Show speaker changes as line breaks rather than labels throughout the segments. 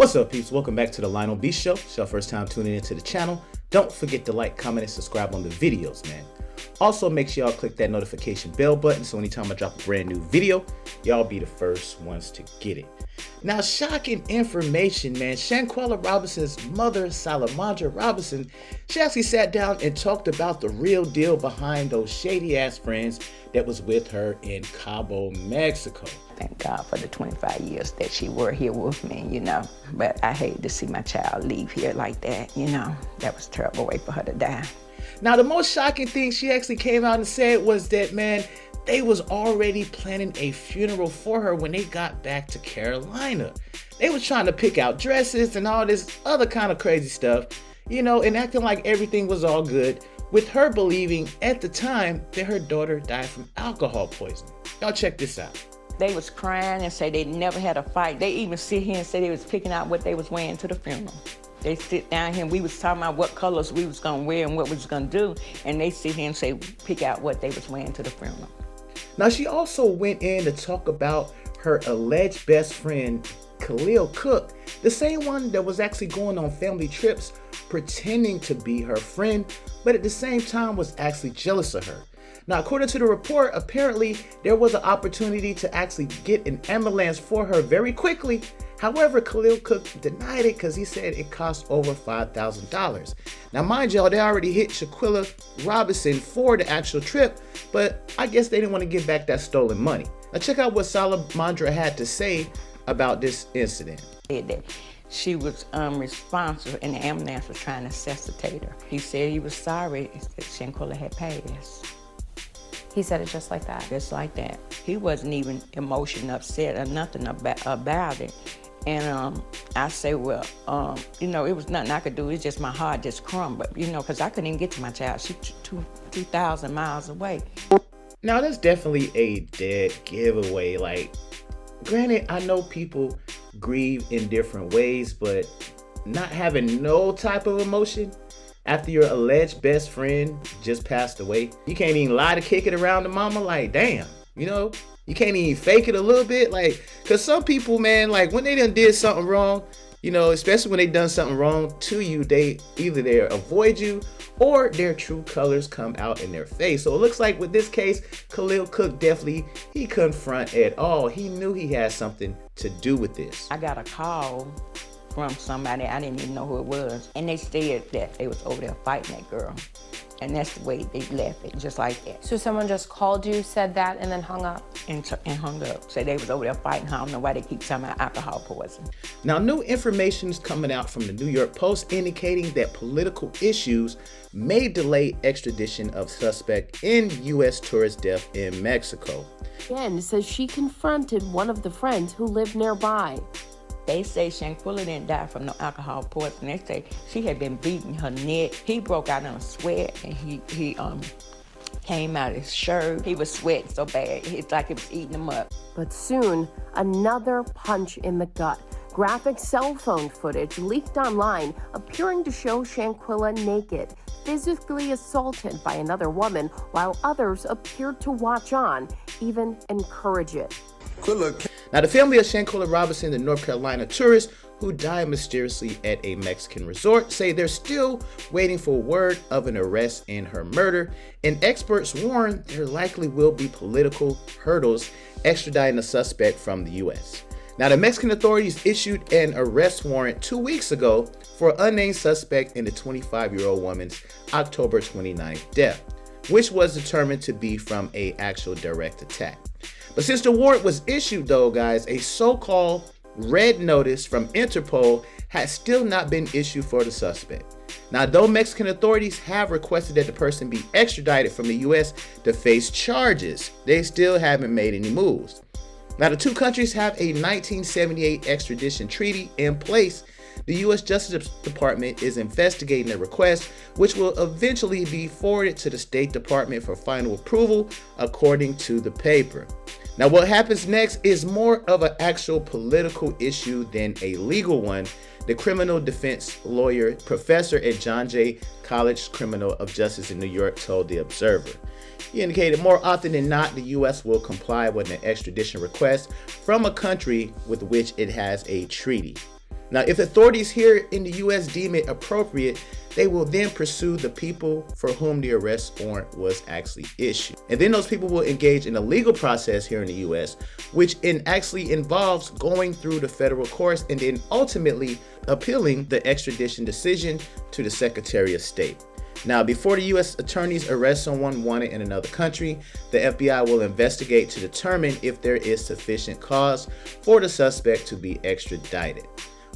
What's up, peeps? Welcome back to the Lionel B Show. It's your first time tuning into the channel. Don't forget to like, comment, and subscribe on the videos, man. Also, make sure y'all click that notification bell button so anytime I drop a brand new video, y'all be the first ones to get it. Now, shocking information, man. Shanquella Robinson's mother, Nazeer Robinson, she actually sat down and talked about the real deal behind those shady-ass friends that was with her in CABO, Mexico.
Thank God for the 25 years that she were here with me, you know. But I hate to see my child leave here like that, you know. That was a terrible way for her to die.
Now, the most shocking thing she actually came out and said was that, man, they was already planning a funeral for her when they got back to Carolina. They was trying to pick out dresses and all this other kind of crazy stuff, you know, and acting like everything was all good, with her believing at the time that her daughter died from alcohol poisoning. Y'all check this out.
They was crying and say they never had a fight. They even sit here and say they was picking out what they was wearing to the funeral. They sit down here and we was talking about what colors we was gonna wear and what we was gonna do, and they sit here and say, pick out what they was wearing to the funeral.
Now, she also went in to talk about her alleged best friend, Khalil Cook, the same one that was actually going on family trips, pretending to be her friend, but at the same time was actually jealous of her. Now, according to the report, apparently there was an opportunity to actually get an ambulance for her very quickly. However, Khalil Cook denied it because he said it cost over $5,000. Now, mind y'all, they already hit Shanquella Robinson for the actual trip, but I guess they didn't want to give back that stolen money. Now, check out what Salamandra had to say about this incident.
She was responsible and the ambulance was trying to resuscitate her. He said he was sorry that Shanquella had passed.
He said it just like that?
Just like that. He wasn't even emotionally upset or nothing about it. And I say, well, you know, it was nothing I could do. It's just my heart just crumbled, you know, because I couldn't even get to my child. She's 2,000 miles away.
Now, that's definitely a dead giveaway. Like, granted, I know people grieve in different ways, but not having no type of emotion after your alleged best friend just passed away, you can't even lie to kick it around the mama. Like, damn, you know, you can't even fake it a little bit. Like, because some people, man, like when they done did something wrong, you know, especially when they done something wrong to you, they avoid you or their true colors come out in their face. So it looks like with this case, Khalil Cook definitely, he couldn't front at all. He knew he had something to do with this.
I got a call from somebody, I didn't even know who it was, and they said that they was over there fighting that girl. And that's the way they left it, just like that.
So someone just called you, said that, and then hung up?
And hung up. Said they was over there fighting. I don't know why they keep talking about alcohol poison.
Now, new information is coming out from the New York Post indicating that political issues may delay extradition of suspect in U.S. tourist death in Mexico.
Jen says she confronted one of the friends who lived nearby.
They say Shanquella didn't die from no alcohol poison. They say she had been beating her neck. He broke out in a sweat and he came out of his shirt. He was sweating so bad, it's like it was eating him up.
But soon, another punch in the gut. Graphic cell phone footage leaked online appearing to show Shanquella naked, physically assaulted by another woman, while others appeared to watch on, even encourage it.
Now, the family of Shanquella Robinson, the North Carolina tourist who died mysteriously at a Mexican resort, say they're still waiting for word of an arrest in her murder, and experts warn there likely will be political hurdles extraditing the suspect from the U.S. Now, the Mexican authorities issued an arrest warrant 2 weeks ago for an unnamed suspect in the 25-year-old woman's October 29th death, which was determined to be from an actual direct attack. But since the warrant was issued, though, guys, a so-called red notice from Interpol has still not been issued for the suspect. Now, though Mexican authorities have requested that the person be extradited from the U.S. to face charges, they still haven't made any moves. Now, the two countries have a 1978 extradition treaty in place. The U.S. Justice Department is investigating the request, which will eventually be forwarded to the State Department for final approval, according to the paper. Now, what happens next is more of an actual political issue than a legal one, the criminal defense lawyer, professor at John Jay College Criminal of Justice in New York, told The Observer. He indicated more often than not, the U.S. will comply with an extradition request from a country with which it has a treaty. Now, if authorities here in the US deem it appropriate, they will then pursue the people for whom the arrest warrant was actually issued. And then those people will engage in a legal process here in the US, which actually involves going through the federal courts and then ultimately appealing the extradition decision to the Secretary of State. Now, before the U.S. attorneys arrest someone wanted in another country, the FBI will investigate to determine if there is sufficient cause for the suspect to be extradited.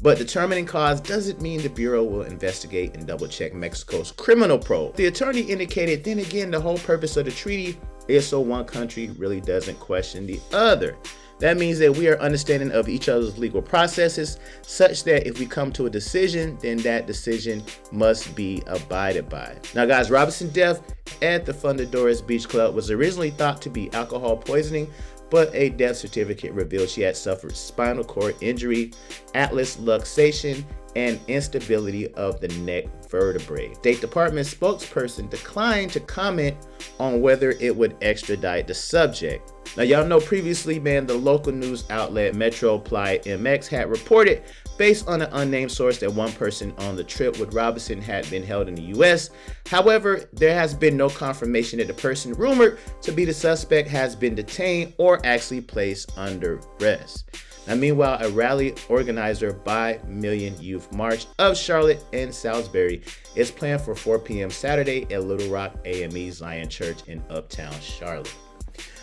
But determining cause doesn't mean the Bureau will investigate and double-check Mexico's criminal probe. The attorney indicated, then again, the whole purpose of the treaty is so one country really doesn't question the other. That means that we are understanding of each other's legal processes such that if we come to a decision, then that decision must be abided by. Now guys, Robinson's death at the Fundadores Beach Club was originally thought to be alcohol poisoning, but a death certificate revealed she had suffered spinal cord injury, atlas luxation, and instability of the neck vertebrae. State Department spokesperson declined to comment on whether it would extradite the subject. Now y'all know previously, man, the local news outlet Metro Apply MX had reported, based on an unnamed source, that one person on the trip with Robinson had been held in the US. However, there has been no confirmation that the person rumored to be the suspect has been detained or actually placed under arrest. Now, meanwhile, a rally organizer by Million Youth March of Charlotte and Salisbury is planned for 4 p.m. Saturday at Little Rock AME Zion Church in Uptown Charlotte.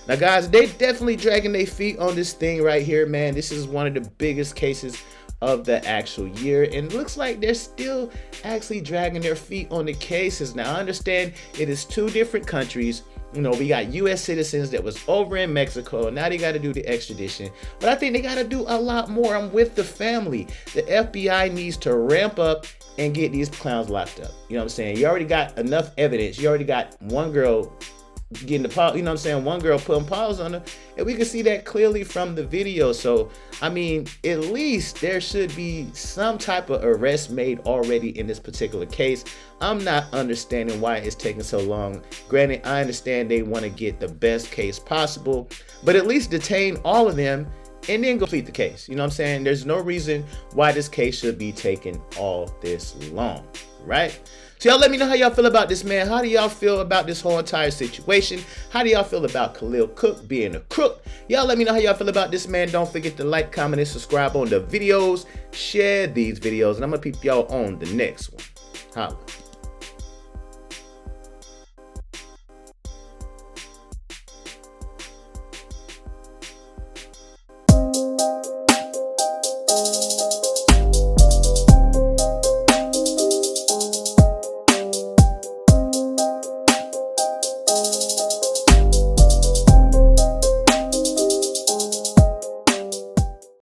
Now, guys, they definitely dragging their feet on this thing right here, man. This is one of the biggest cases of the actual year, and it looks like they're still actually dragging their feet on the cases. Now, I understand it is 2 different countries. You know, we got U.S. citizens that was over in Mexico, and now they got to do the extradition. But I think they got to do a lot more. I'm with the family. The FBI needs to ramp up and get these clowns locked up. You know what I'm saying? You already got enough evidence. You already got one girl getting the pause, you know what I'm saying? One girl putting pause on her, and we can see that clearly from the video. So, I mean, at least there should be some type of arrest made already in this particular case. I'm not understanding why it's taking so long. Granted, I understand they want to get the best case possible, but at least detain all of them and then complete the case. You know what I'm saying? There's no reason why this case should be taking all this long, right? So y'all let me know how y'all feel about this, man. How do y'all feel about this whole entire situation? How do y'all feel about Khalil Cook being a crook? Y'all let me know how y'all feel about this, man. Don't forget to like, comment, and subscribe on the videos. Share these videos, and I'm gonna peep y'all on the next one. Holla.